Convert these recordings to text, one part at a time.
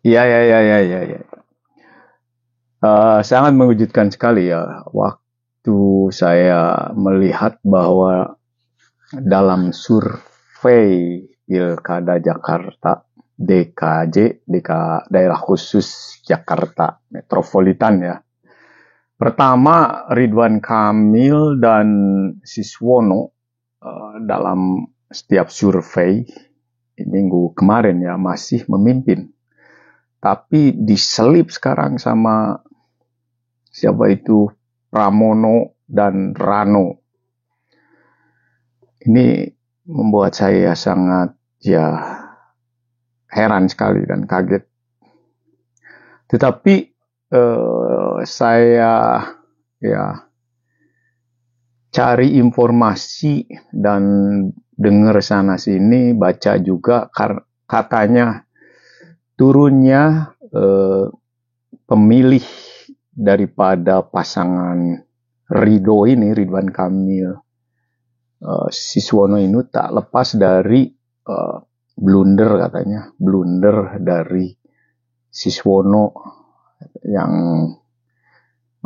Iya, iya, iya, iya, iya. Ya. Sangat mengejutkan sekali ya waktu saya melihat bahwa dalam survei Pilkada Jakarta DKJ, Daerah Khusus Jakarta Metropolitan ya. Pertama Ridwan Kamil dan Siswono dalam setiap survei minggu kemarin ya masih memimpin. Tapi diselip sekarang sama siapa itu Pramono dan Rano. Ini membuat saya sangat heran sekali dan kaget. Tetapi saya cari informasi dan dengar sana sini, baca juga katanya turunnya pemilih daripada pasangan Ridwan Kamil, Siswono ini tak lepas dari blunder katanya, blunder dari Siswono yang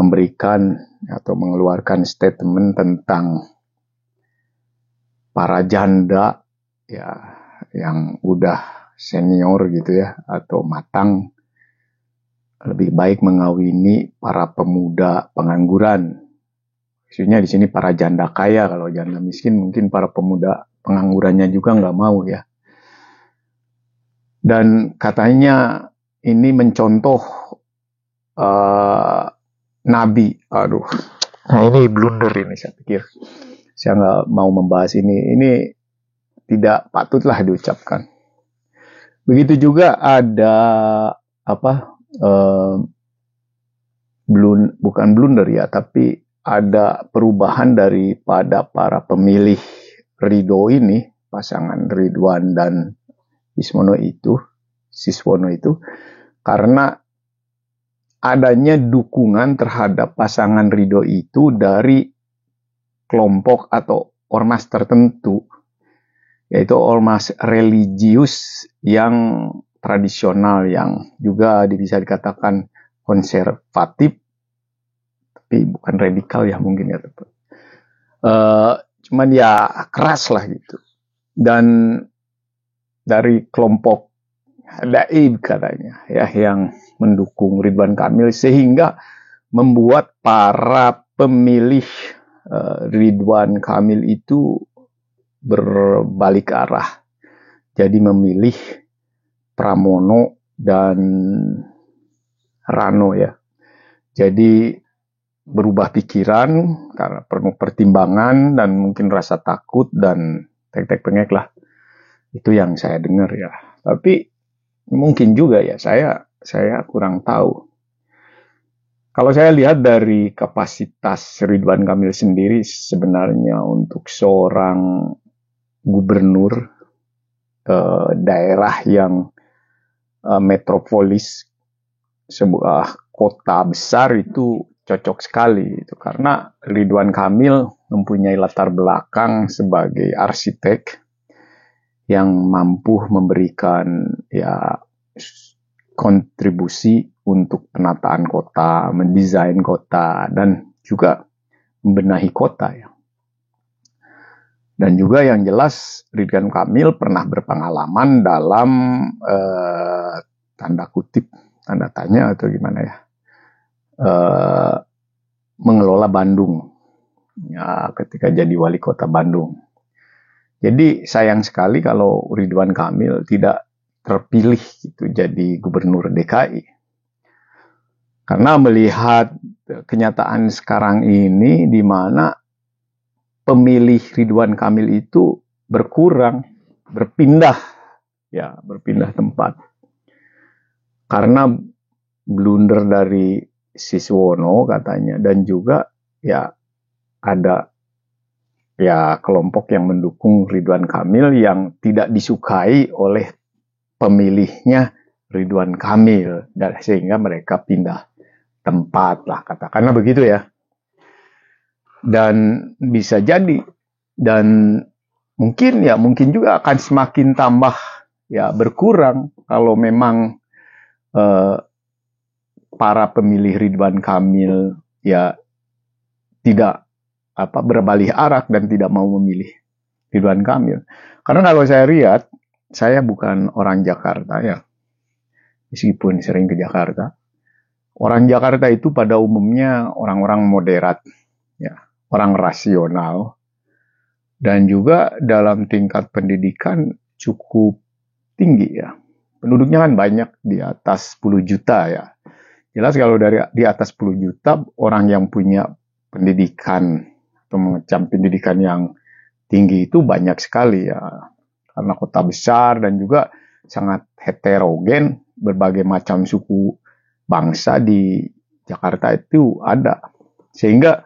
memberikan atau mengeluarkan statement tentang para janda ya yang udah senior gitu ya atau matang lebih baik mengawini para pemuda pengangguran. Maksudnya di sini para janda kaya, kalau janda miskin mungkin para pemuda penganggurannya juga nggak mau ya. Dan katanya ini mencontoh Nabi. Aduh, nah ini blunder ini saya pikir. Saya nggak mau membahas ini. Ini tidak patutlah diucapkan. Begitu juga ada bukan blunder ya, tapi ada perubahan daripada para pemilih Ridho ini, pasangan Ridwan dan Siswono itu, karena adanya dukungan terhadap pasangan Ridho itu dari kelompok atau ormas tertentu, yaitu ormas religius yang tradisional, yang juga bisa dikatakan konservatif, tapi bukan radikal ya mungkin ya. Cuman ya keras lah gitu. Dan dari kelompok Daib katanya ya yang mendukung Ridwan Kamil, sehingga membuat para pemilih Ridwan Kamil itu berbalik arah. Jadi memilih Pramono dan Rano ya. Jadi berubah pikiran karena penuh pertimbangan dan mungkin rasa takut dan tek-tek-pengek lah. Itu yang saya dengar ya. Tapi mungkin juga ya saya kurang tahu. Kalau saya lihat dari kapasitas Ridwan Kamil sendiri, sebenarnya untuk seorang gubernur daerah yang metropolis, sebuah kota besar, itu cocok sekali itu karena Ridwan Kamil mempunyai latar belakang sebagai arsitek yang mampu memberikan ya kontribusi untuk penataan kota, mendesain kota, dan juga membenahi kota ya. Dan juga yang jelas Ridwan Kamil pernah berpengalaman dalam tanda kutip, tanda tanya atau gimana ya, mengelola Bandung ya, ketika jadi wali kota Bandung. Jadi sayang sekali kalau Ridwan Kamil tidak terpilih gitu jadi gubernur DKI. Karena melihat kenyataan sekarang ini di mana pemilih Ridwan Kamil itu berkurang, berpindah tempat. Karena blunder dari Siswono katanya, dan juga ya ada ya kelompok yang mendukung Ridwan Kamil yang tidak disukai oleh pemilihnya Ridwan Kamil, dan sehingga mereka pindah tempat lah, katakanlah begitu ya. Dan bisa jadi, dan mungkin juga akan semakin tambah ya berkurang kalau memang eh, para pemilih Ridwan Kamil ya tidak berbalik arah dan tidak mau memilih Ridwan Kamil. Karena kalau saya lihat, saya bukan orang Jakarta ya, meskipun sering ke Jakarta. Orang Jakarta itu pada umumnya orang-orang moderat, ya, orang rasional, dan juga dalam tingkat pendidikan cukup tinggi ya. Penduduknya kan banyak, di atas 10 juta ya. Jelas kalau di atas 10 juta, orang yang punya pendidikan atau mengecam pendidikan yang tinggi itu banyak sekali ya. Karena kota besar dan juga sangat heterogen, berbagai macam suku bangsa di Jakarta itu ada. Sehingga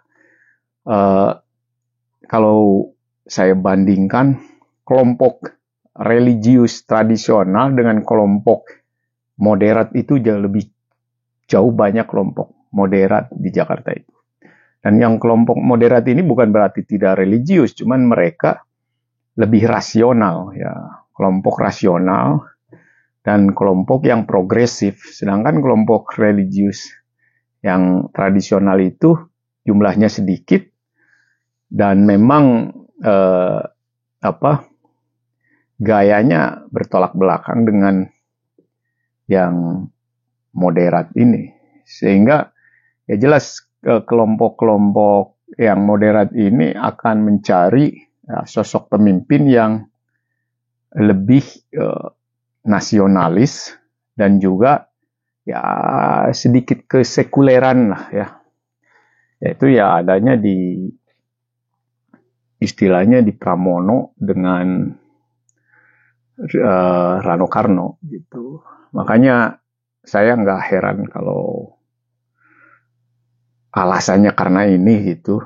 kalau saya bandingkan kelompok religius tradisional dengan kelompok moderat itu jauh banyak kelompok moderat di Jakarta itu. Dan yang kelompok moderat ini bukan berarti tidak religius, cuman mereka lebih rasional ya, kelompok rasional dan kelompok yang progresif. Sedangkan kelompok religius yang tradisional itu jumlahnya sedikit dan memang gayanya bertolak belakang dengan yang moderat ini. Sehingga ya jelas kelompok-kelompok yang moderat ini akan mencari sosok pemimpin yang lebih nasionalis dan juga ya sedikit kesekuleran lah ya. Yaitu ya adanya di istilahnya di Pramono dengan Rano Karno gitu. Makanya saya nggak heran kalau alasannya karena ini gitu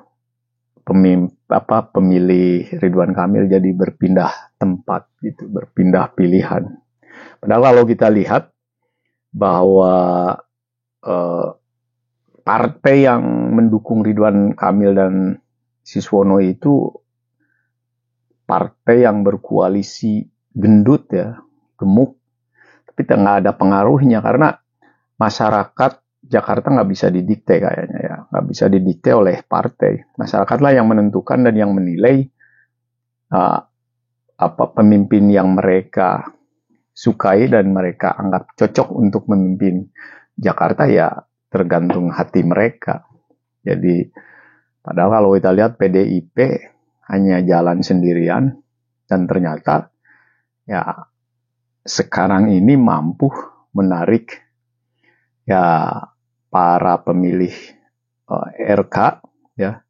pemilih Ridwan Kamil jadi berpindah tempat gitu, berpindah pilihan. Padahal kalau kita lihat bahwa partai yang mendukung Ridwan Kamil dan Siswono itu partai yang berkoalisi gendut ya, gemuk, tapi nggak ada pengaruhnya karena masyarakat Jakarta nggak bisa didikte kayaknya ya, nggak bisa didikte oleh partai. Masyarakatlah yang menentukan dan yang menilai pemimpin yang mereka sukai dan mereka anggap cocok untuk memimpin Jakarta ya tergantung hati mereka. Jadi padahal kalau kita lihat PDIP hanya jalan sendirian dan ternyata ya sekarang ini mampu menarik ya para pemilih RK ya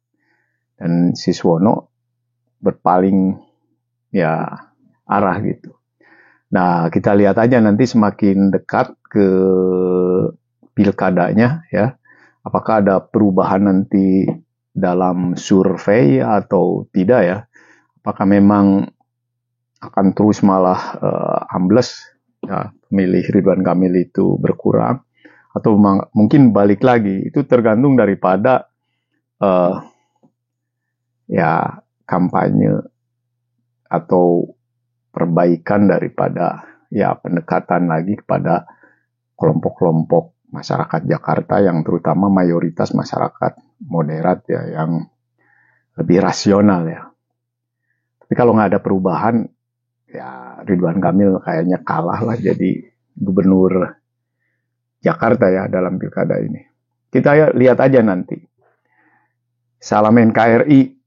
dan Siswono berpaling ya arah gitu. Nah, kita lihat aja nanti semakin dekat ke pilkadanya ya. Apakah ada perubahan nanti dalam survei atau tidak ya? Apakah memang akan terus malah ambles ya, pemilih Ridwan Kamil itu berkurang atau mungkin balik lagi? Itu tergantung daripada ya kampanye atau perbaikan daripada ya pendekatan lagi kepada kelompok-kelompok masyarakat Jakarta yang terutama mayoritas masyarakat moderat ya yang lebih rasional ya. Tapi kalau nggak ada perubahan ya Ridwan Kamil kayaknya kalah lah jadi gubernur Jakarta ya dalam pilkada ini. Kita lihat aja nanti. Salam NKRI.